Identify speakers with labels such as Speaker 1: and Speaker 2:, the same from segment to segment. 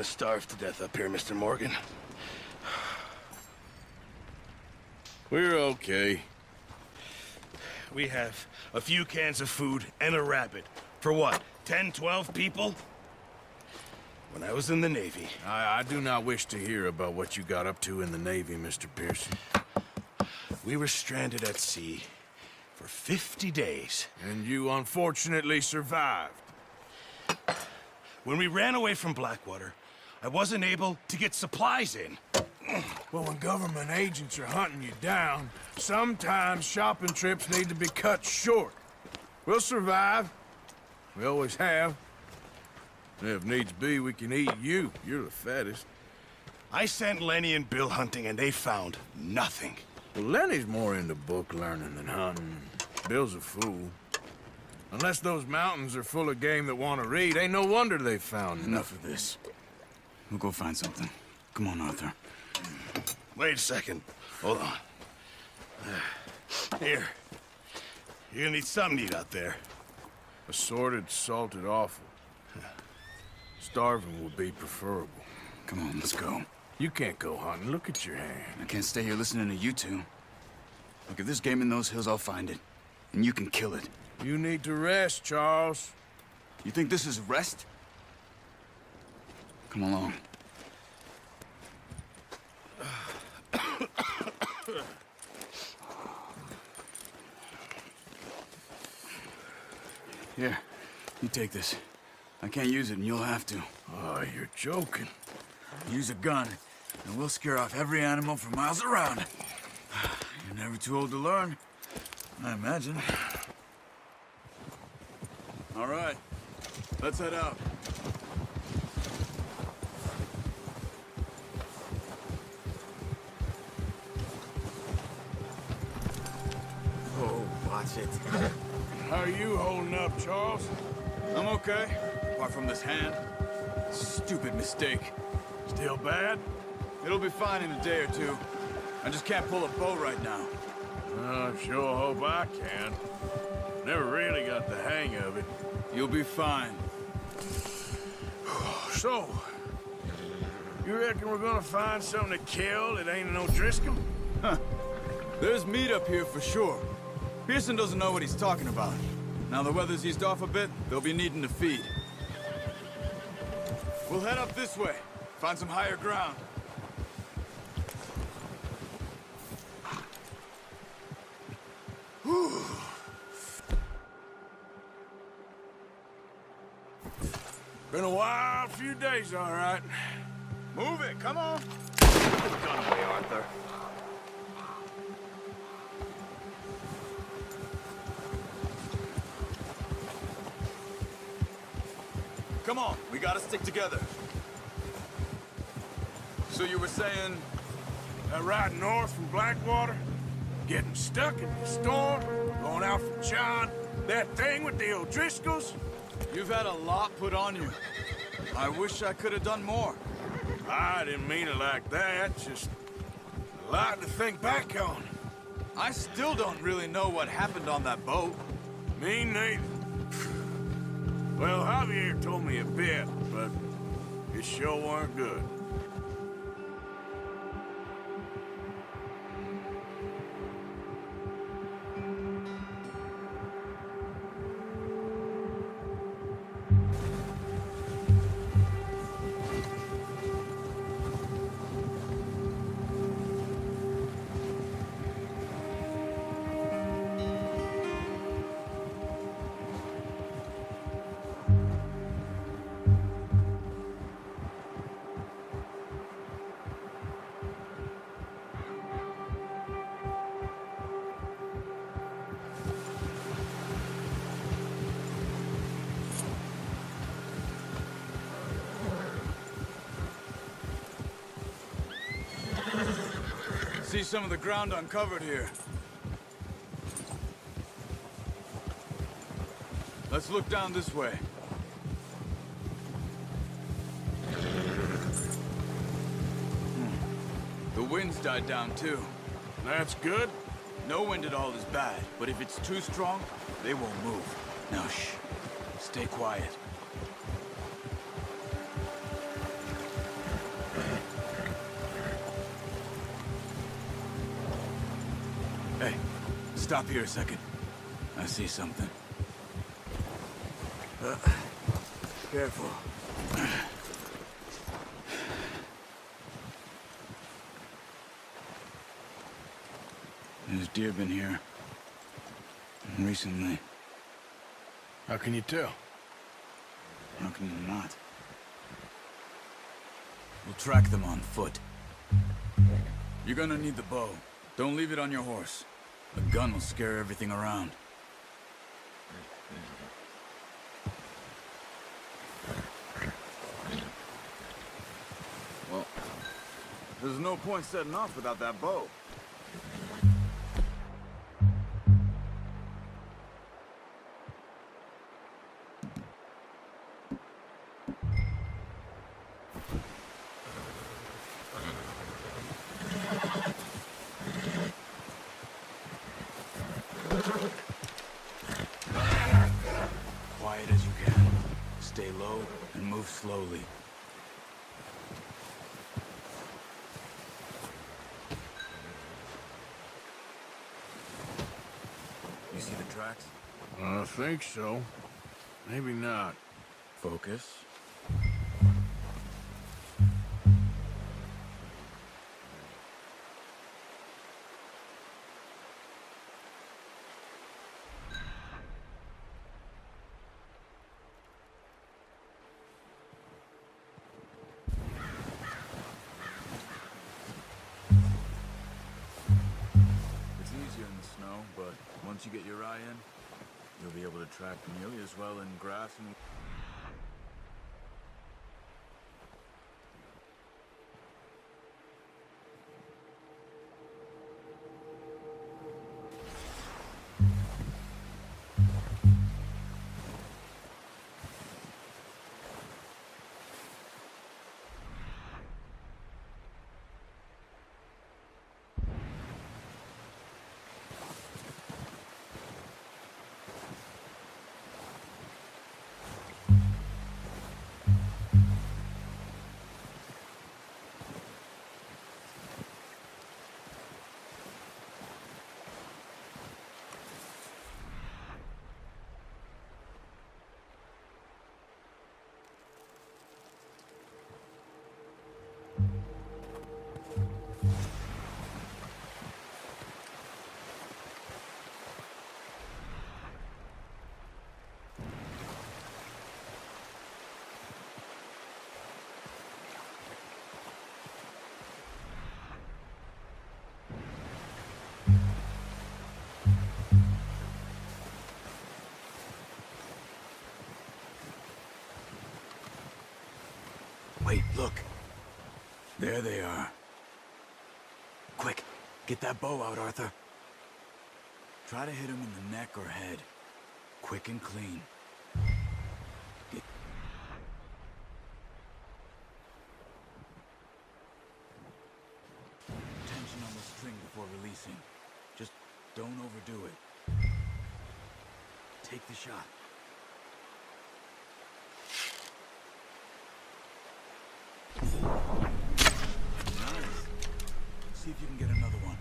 Speaker 1: gonna starve to death up here, Mr. Morgan.
Speaker 2: We're okay.
Speaker 1: We have a few cans of food and a rabbit. For what, 10, 12 people? When I was in the Navy...
Speaker 2: I do not wish to hear about what you got up to in the Navy, Mr. Pearson.
Speaker 1: We were stranded at sea for 50 days.
Speaker 2: And you unfortunately survived.
Speaker 1: When we ran away from Blackwater, I wasn't able to get supplies in.
Speaker 2: Well, when government agents are hunting you down, sometimes shopping trips need to be cut short. We'll survive. We always have. If needs be, we can eat you. You're the fattest.
Speaker 1: I sent Lenny and Bill hunting, and they found nothing.
Speaker 2: Well, Lenny's more into book learning than hunting. Bill's a fool. Unless those mountains are full of game that want to read, ain't no wonder they found
Speaker 3: Enough of this. We'll go find something. Come on, Arthur.
Speaker 1: Wait a second. Hold on. Here. You're gonna need something to eat out there.
Speaker 2: Assorted, salted offal. Starving would be preferable.
Speaker 3: Come on, let's go.
Speaker 2: You can't go hunting. Look at your hand.
Speaker 3: I can't stay here listening to you two. Look, if there's game in those hills, I'll find it. And you can kill it.
Speaker 2: You need to rest, Charles.
Speaker 3: You think this is rest? Come along. Here, you take this. I can't use it, and you'll have to.
Speaker 2: Oh, you're joking.
Speaker 3: Use a gun, and we'll scare off every animal for miles around. You're never too old to learn, I imagine. All right, let's head out.
Speaker 4: Oh, watch it.
Speaker 2: How are you holding up, Charles?
Speaker 3: I'm okay, apart from this hand. Stupid mistake.
Speaker 2: Still bad?
Speaker 3: It'll be fine in a day or two. I just can't pull a bow right now.
Speaker 2: I sure hope I can. Never really got the hang of it.
Speaker 3: You'll be fine.
Speaker 2: So, you reckon we're gonna find something to kill that ain't no Driscoll?
Speaker 3: Huh. There's meat up here for sure. Pearson doesn't know what he's talking about. Now the weather's eased off a bit, they'll be needing to feed. We'll head up this way. Find some higher ground. Whew.
Speaker 2: Been a wild few days, all right.
Speaker 3: Move it, come on.
Speaker 4: Gun away, Arthur.
Speaker 3: Come on, we gotta stick together. So you were saying...
Speaker 2: That ride north from Blackwater, getting stuck in the storm, going out from John, that thing with the O'Driscolls.
Speaker 3: You've had a lot put on you. I wish I could have done more.
Speaker 2: I didn't mean it like that, just a lot to think back on.
Speaker 3: I still don't really know what happened on that boat.
Speaker 2: Me neither. Well, Javier told me a bit, but it sure weren't good.
Speaker 3: See some of the ground uncovered here. Let's look down this way. The wind's died down too.
Speaker 2: That's good.
Speaker 3: No wind at all is bad, but if it's too strong, they won't move. Now shh, stay quiet. Stop here a second. I see something.
Speaker 4: Careful.
Speaker 3: There's deer been here. Recently.
Speaker 2: How can you tell?
Speaker 3: How can you not? We'll track them on foot. You're gonna need the bow. Don't leave it on your horse. A gun will scare everything around.
Speaker 4: Well, there's no point setting off without that bow.
Speaker 3: Quiet as you can. Stay low and move slowly. You see the tracks?
Speaker 2: I think so. Maybe not.
Speaker 3: Focus. It's easier in the snow, but once you get your eye in, you'll be able to track nearly as well in grass and... Wait, look. There they are. Quick, get that bow out, Arthur. Try to hit him in the neck or head. Quick and clean. Get... Tension on the string before releasing. Just don't overdo it. Take the shot. Nice. See if you can get another one.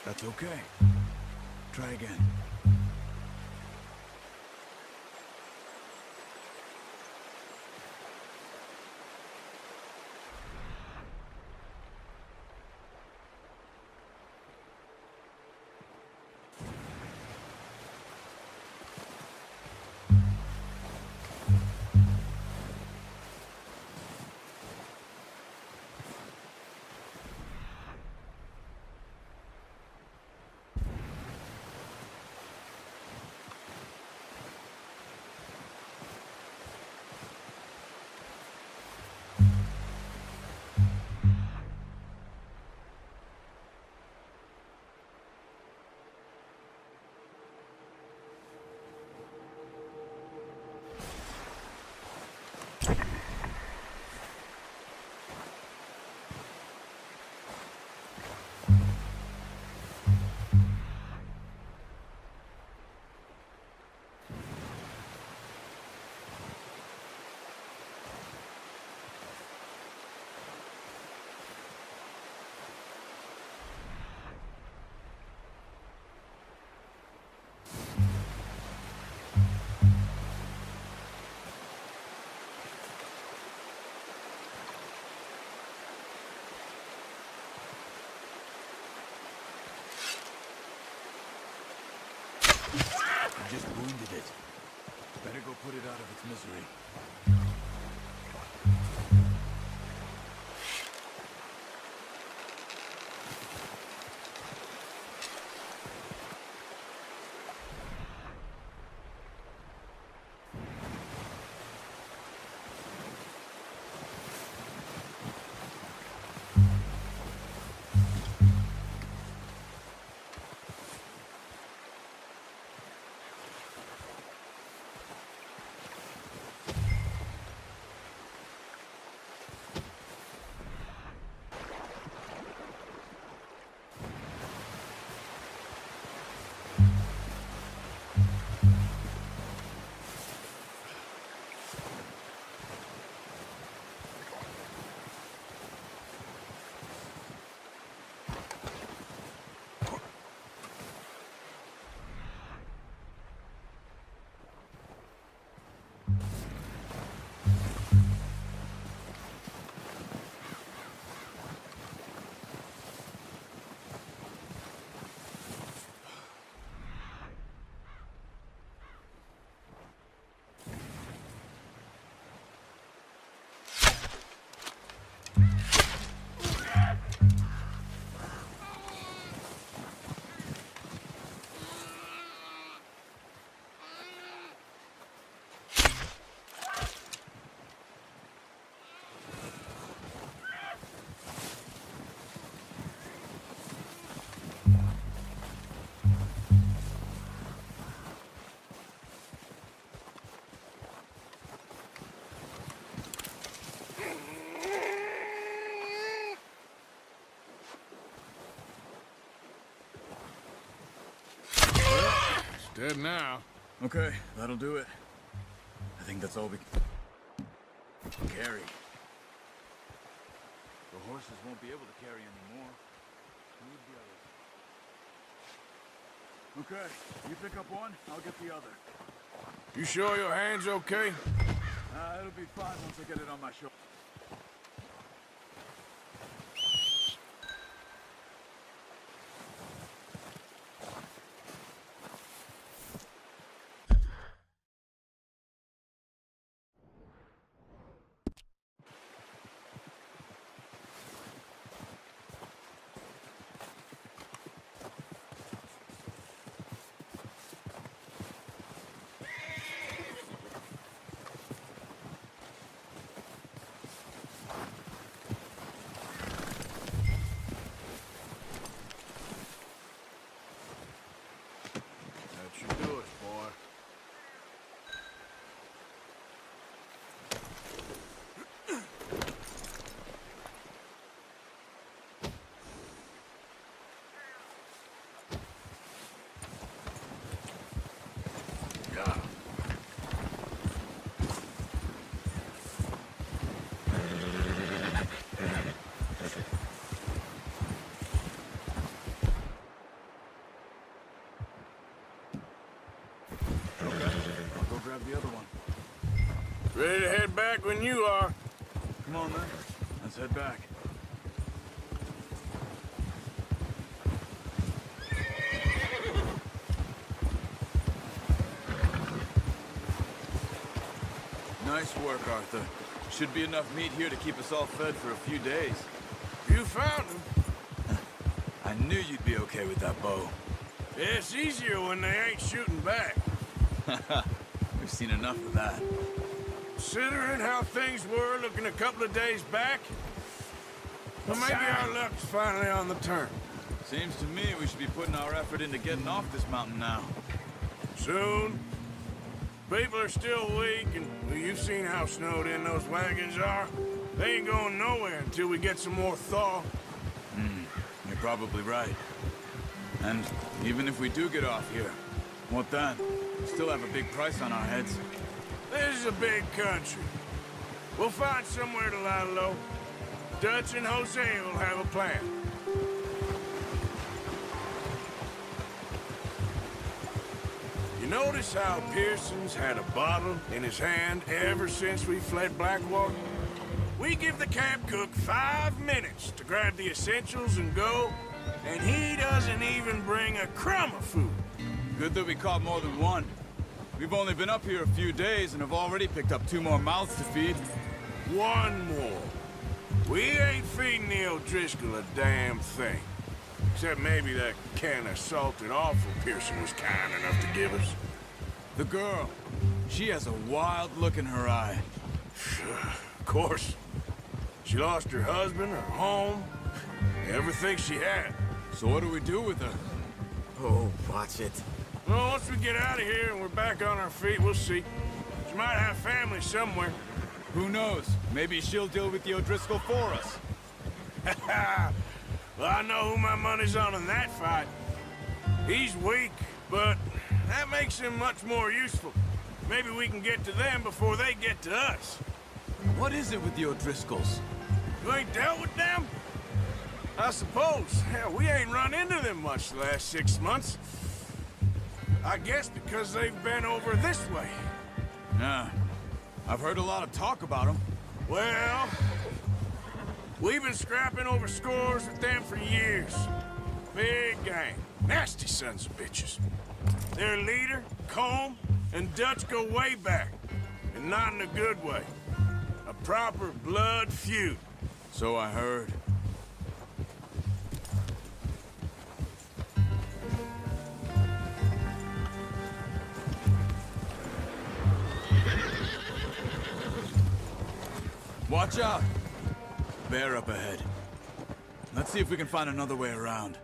Speaker 3: That's okay. Try again. You just wounded it. Better go put it out of its misery.
Speaker 2: Dead now.
Speaker 3: Okay, that'll do it. I think that's all we can carry. The horses won't be able to carry anymore. Move the others. Okay, you pick up one, I'll get the other.
Speaker 2: You sure your hand's okay?
Speaker 3: It'll be fine once I get it on my shoulder.
Speaker 2: Ready to head back when you are.
Speaker 3: Come on, then. Let's head back. Nice work, Arthur. Should be enough meat here to keep us all fed for a few days.
Speaker 2: You found him.
Speaker 3: I knew you'd be okay with that bow.
Speaker 2: Yeah, it's easier when they ain't shooting back.
Speaker 3: We've seen enough of that.
Speaker 2: Considering how things were looking a couple of days back, well, maybe our luck's finally on the turn.
Speaker 3: Seems to me we should be putting our effort into getting off this mountain now.
Speaker 2: Soon. People are still weak, and well, you've seen how snowed in those wagons are. They ain't going nowhere until we get some more thaw.
Speaker 3: You're probably right. And even if we do get off here, what then? We still have a big price on our heads.
Speaker 2: This is a big country. We'll find somewhere to lie low. Dutch and Jose will have a plan. You notice how Pearson's had a bottle in his hand ever since we fled Blackwater? We give the camp cook 5 minutes to grab the essentials and go, and he doesn't even bring a crumb of food.
Speaker 3: Good that we caught more than one. We've only been up here a few days and have already picked up 2 more mouths to feed.
Speaker 2: 1 more. We ain't feeding the O'Driscoll a damn thing. Except maybe that can of salted offal Pearson was kind enough to give us.
Speaker 3: The girl, she has a wild look in her eye.
Speaker 2: Of course. She lost her husband, her home, everything she had.
Speaker 3: So what do we do with her?
Speaker 5: Oh, watch it.
Speaker 2: Well, once we get out of here and we're back on our feet, we'll see. She might have family somewhere.
Speaker 3: Who knows? Maybe she'll deal with the O'Driscoll for us.
Speaker 2: Well, I know who my money's on in that fight. He's weak, but that makes him much more useful. Maybe we can get to them before they get to us.
Speaker 3: What is it with the O'Driscolls?
Speaker 2: You ain't dealt with them? I suppose. Hell, we ain't run into them much the last 6 months. I guess because they've been over this way.
Speaker 3: Nah. I've heard a lot of talk about them.
Speaker 2: Well, we've been scrapping over scores with them for years. Big gang. Nasty sons of bitches. Their leader, Combe, and Dutch go way back. And not in a good way. A proper blood feud.
Speaker 3: So I heard. Watch out! Bear up ahead. Let's see if we can find another way around.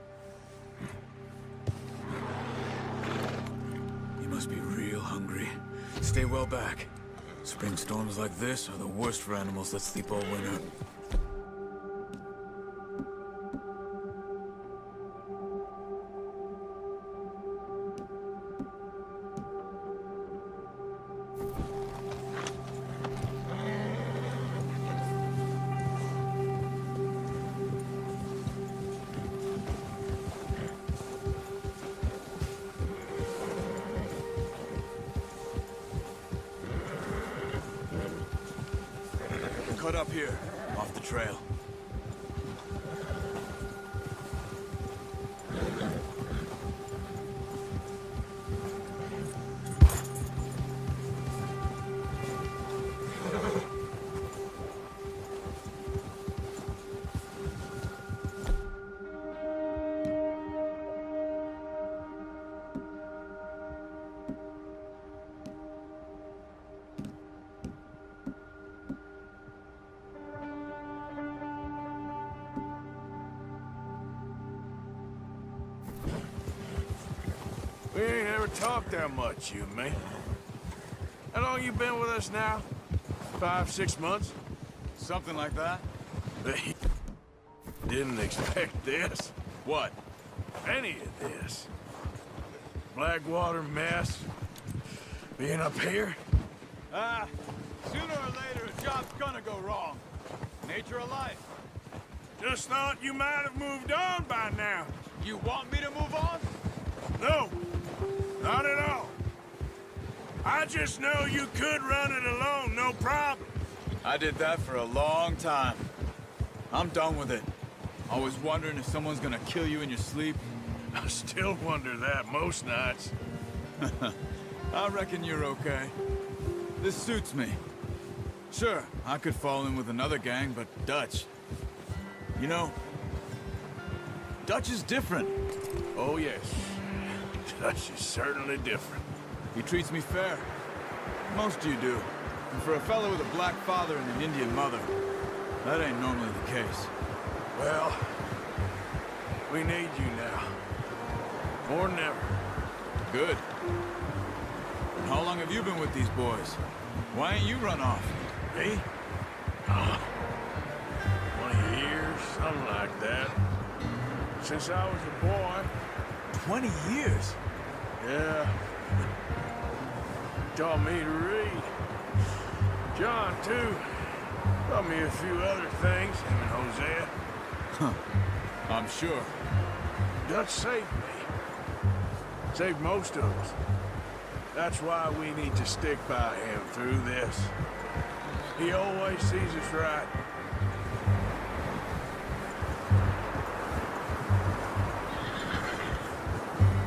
Speaker 3: You must be real hungry. Stay well back. Spring storms like this are the worst for animals that sleep all winter. Cut up here, off the trail.
Speaker 2: We ain't ever talked that much, you and me. How long you been with us now? 5, 6 months?
Speaker 3: Something like that?
Speaker 2: They didn't expect this.
Speaker 3: What?
Speaker 2: Any of this. Blackwater mess. Being up here.
Speaker 3: Sooner or later a job's gonna go wrong. Nature of life.
Speaker 2: Just thought you might have moved on by now.
Speaker 3: You want me to move on?
Speaker 2: No, not at all. I just know you could run it alone, no problem.
Speaker 4: I did that for a long time. I'm done with it. Always wondering if someone's gonna kill you in your sleep.
Speaker 2: I still wonder that most nights.
Speaker 4: I reckon you're okay. This suits me. Sure, I could fall in with another gang, but Dutch... You know, Dutch is different.
Speaker 2: Oh, yes. Dutch is certainly different.
Speaker 4: He treats me fair. Most of you do. And for a fellow with a black father and an Indian mother, that ain't normally the case.
Speaker 2: Well, we need you now. More than ever.
Speaker 4: Good. And how long have you been with these boys? Why ain't you run off?
Speaker 2: Me? 20 years, something like that. Since I was a boy.
Speaker 4: 20 years?
Speaker 2: Yeah. Taught me to read. John, too. Taught me a few other things, him and Hosea.
Speaker 4: I'm sure.
Speaker 2: Dutch saved me. Saved most of us. That's why we need to stick by him through this. He always sees us right.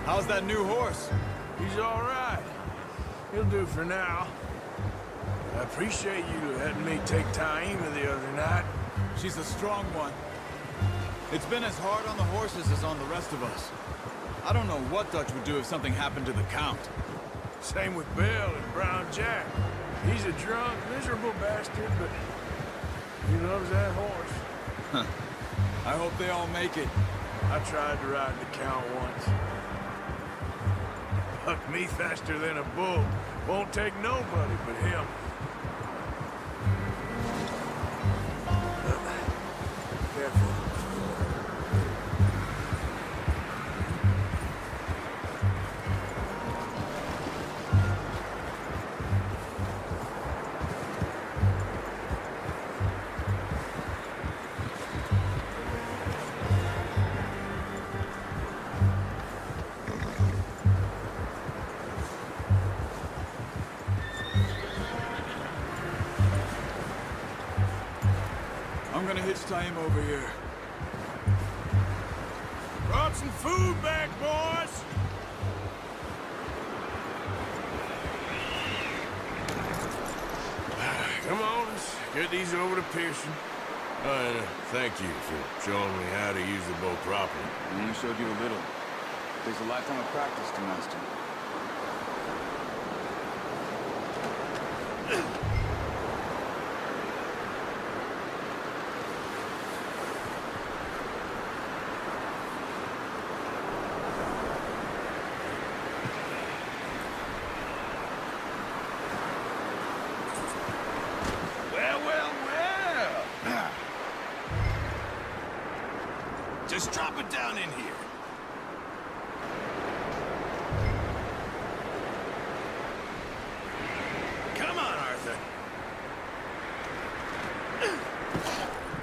Speaker 4: How's that new horse?
Speaker 2: He's all right. He'll do for now. I appreciate you letting me take Taima the other night.
Speaker 4: She's a strong one. It's been as hard on the horses as on the rest of us. I don't know what Dutch would do if something happened to the Count.
Speaker 2: Same with Bill and Brown Jack. He's a drunk, miserable bastard, but he loves that horse.
Speaker 4: I hope they all make it.
Speaker 2: I tried to ride the Count once. Bucked me faster than a bull. Won't take nobody but him. Careful.
Speaker 4: I'm gonna hitch Taima over here.
Speaker 2: Brought some food back, boys! Come on, let's get these over to Pearson. Thank you for showing me how to use the bow properly.
Speaker 6: I only showed you a little. Takes a lifetime of practice to master.
Speaker 1: Well. Just drop it down in here. Come on, Arthur.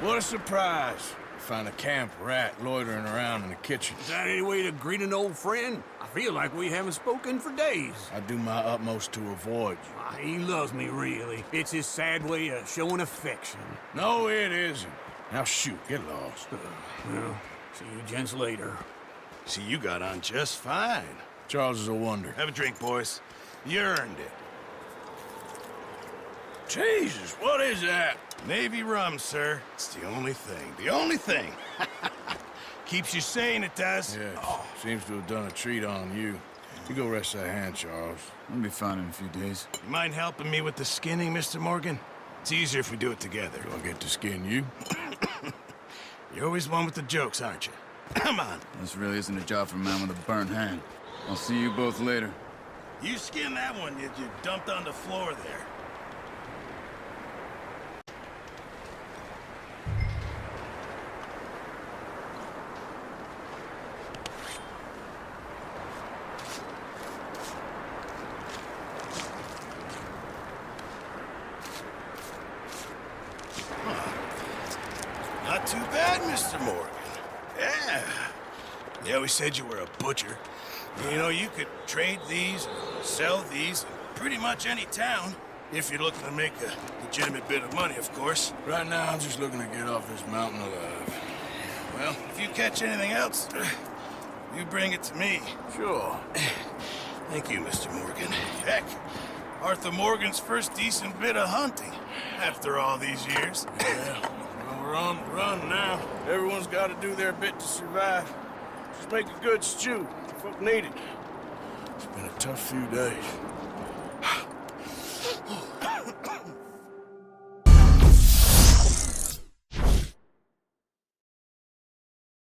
Speaker 2: What a surprise. Find a camp rat loitering around in the kitchen.
Speaker 7: Is that any way to greet an old friend? I feel like we haven't spoken for days.
Speaker 2: I do my utmost to avoid you.
Speaker 7: He loves me, really. It's his sad way of showing affection.
Speaker 2: No, it isn't. Now shoot, get lost.
Speaker 7: Well, see you gents later.
Speaker 1: See, you got on just fine.
Speaker 2: Charles is a wonder.
Speaker 1: Have a drink, boys. You earned it.
Speaker 2: Jesus, what is that?
Speaker 1: Navy rum, sir. It's the only thing. The only thing. Keeps you sane, it does.
Speaker 2: Yes, seems to have done a treat on you. You go rest that hand, Charles.
Speaker 6: I'll be fine in a few days.
Speaker 1: You mind helping me with the skinning, Mr. Morgan? It's easier if we do it together.
Speaker 2: Do I get to skin you?
Speaker 1: You're always one with the jokes, aren't you? Come on.
Speaker 6: This really isn't a job for a man with a burnt hand. I'll see you both later.
Speaker 1: You skin that one that you dumped on the floor there. Not too bad, Mr. Morgan. Yeah. They always said you were a butcher. You know, you could trade these, sell these, pretty much any town. If you're looking to make a legitimate bit of money, of course.
Speaker 2: Right now, I'm just looking to get off this mountain alive.
Speaker 1: Well, if you catch anything else, you bring it to me.
Speaker 2: Sure.
Speaker 1: Thank you, Mr. Morgan. Heck, Arthur Morgan's first decent bit of hunting after all these years.
Speaker 2: Yeah, well, we're on the run now. Everyone's got to do their bit to survive. Just make a good stew. Folk need it. It's been a tough few days.